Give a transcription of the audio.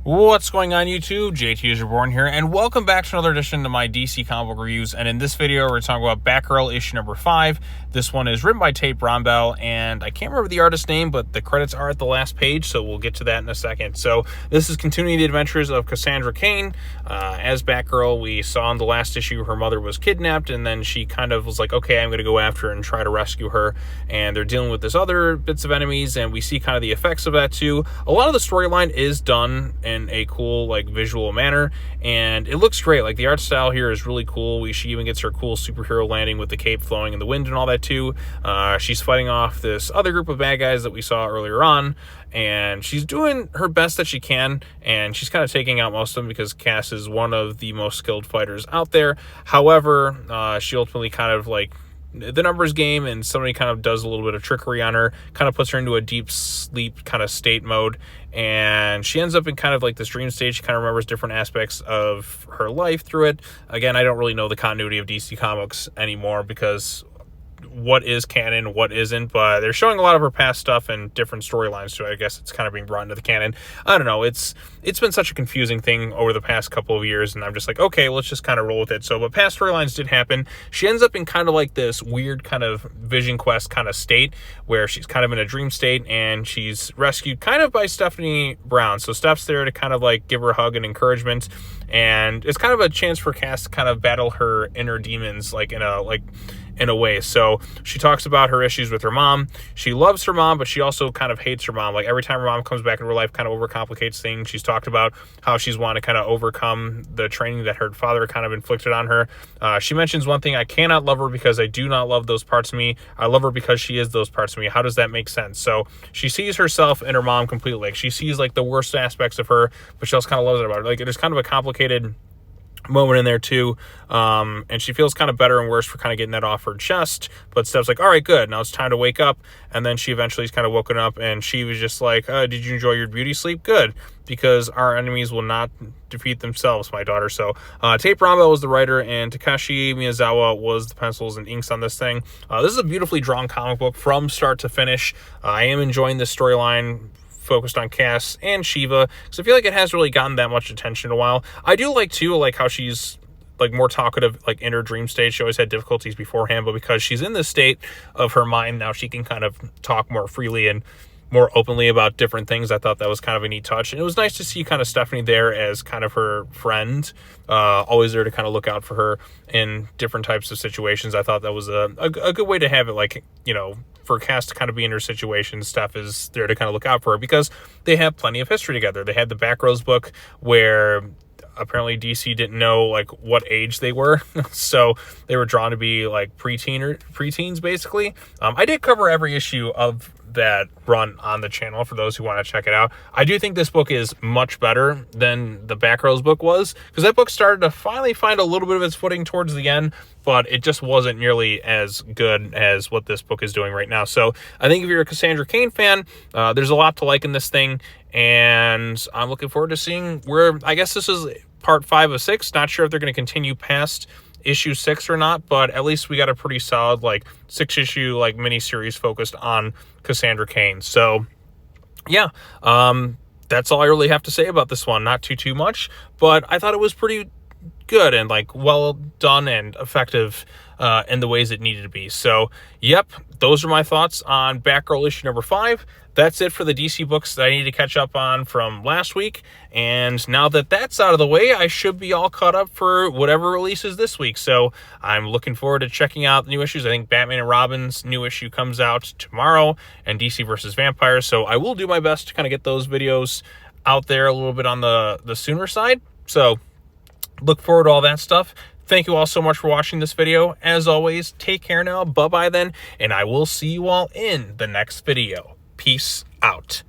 What's going on YouTube? JT is Reborn here, and welcome back to another edition of my DC comic book reviews. And in this video, we're talking about Batgirl issue number 5. This one is written by Tate Brownbell, and I can't remember the artist's name, but the credits are at the last page, so we'll get to that in a second. So this is continuing the adventures of Cassandra Cain. As Batgirl, we saw in the last issue her mother was kidnapped, and then she kind of was like, okay, I'm going to go after her and try to rescue her. And they're dealing with this other bits of enemies, and we see kind of the effects of that too. A lot of the storyline is done in a cool like visual manner, and it looks great. Like the art style here is really cool. She even gets her cool superhero landing with the cape flowing in the wind and all that too. She's fighting off this other group of bad guys that we saw earlier on, and she's doing her best that she can, and she's kind of taking out most of them because Cass is one of the most skilled fighters out there. However, she ultimately kind of like the numbers game, and somebody kind of does a little bit of trickery on her, kind of puts her into a deep sleep kind of state mode, and she ends up in kind of like this dream state. She kind of remembers different aspects of her life through it. Again, I don't really know the continuity of DC Comics anymore because what is canon, what isn't, but they're showing a lot of her past stuff and different storylines, so I guess it's kind of being brought into the canon. I don't know, it's been such a confusing thing over the past couple of years, and I'm just like, okay, let's just kind of roll with it. So, but past storylines did happen. She ends up in kind of like this weird kind of Vision Quest kind of state where she's kind of in a dream state, and she's rescued kind of by Stephanie Brown. So Steph's there to kind of like give her a hug and encouragement, and it's kind of a chance for Cass to kind of battle her inner demons like in a way. So she talks about her issues with her mom. She loves her mom, but she also kind of hates her mom. Like every time her mom comes back into her life, kind of overcomplicates things. She's talked about how she's wanted to kind of overcome the training that her father kind of inflicted on her. She mentions one thing: I cannot love her because I do not love those parts of me. I love her because she is those parts of me. How does that make sense? So she sees herself and her mom completely. Like she sees like the worst aspects of her, but she also kind of loves her about it. Like there's kind of a complicated moment in there too, and she feels kind of better and worse for kind of getting that off her chest. But Steph's like, all right, good, now it's time to wake up. And then she eventually is kind of woken up, and she was just like, did you enjoy your beauty sleep? Good, because our enemies will not defeat themselves, my daughter. So Tate Brownbell was the writer, and Takashi Miyazawa was the pencils and inks on this thing. This is a beautifully drawn comic book from start to finish. I am enjoying this storyline focused on Cass and Shiva, because I feel like it hasn't really gotten that much attention in a while. I do like too, like how she's like more talkative, like in her dream state. She always had difficulties beforehand, but because she's in this state of her mind now, she can kind of talk more freely and more openly about different things. I thought that was kind of a neat touch, and it was nice to see kind of Stephanie there as kind of her friend, always there to kind of look out for her in different types of situations. I thought that was a good way to have it, like, you know, for Cass to kind of be in her situation. Steph is there to kind of look out for her because they have plenty of history together. They had the Batgirls book where apparently DC didn't know like what age they were, so they were drawn to be like preteens basically. I did cover every issue of that run on the channel for those who want to check it out. I do think this book is much better than the Batgirls book was, because that book started to finally find a little bit of its footing towards the end, but it just wasn't nearly as good as what this book is doing right now. So I think if you're a Cassandra Cain fan, there's a lot to like in this thing, and I'm looking forward to seeing where, I guess this is part 5 of 6. Not sure if they're going to continue past issue 6 or not, but at least we got a pretty solid like 6-issue like mini series focused on Cassandra Cain. So yeah, that's all I really have to say about this one. Not too much, but I thought it was pretty good and like well done and effective in the ways it needed to be. So yep, those are my thoughts on Batgirl issue number 5. That's it for the DC books that I need to catch up on from last week. And now that that's out of the way, I should be all caught up for whatever releases this week. So I'm looking forward to checking out the new issues. I think Batman and Robin's new issue comes out tomorrow, and DC versus Vampires. So I will do my best to kind of get those videos out there a little bit on the sooner side. So look forward to all that stuff. Thank you all so much for watching this video. As always, take care now. Bye-bye then, and I will see you all in the next video. Peace out.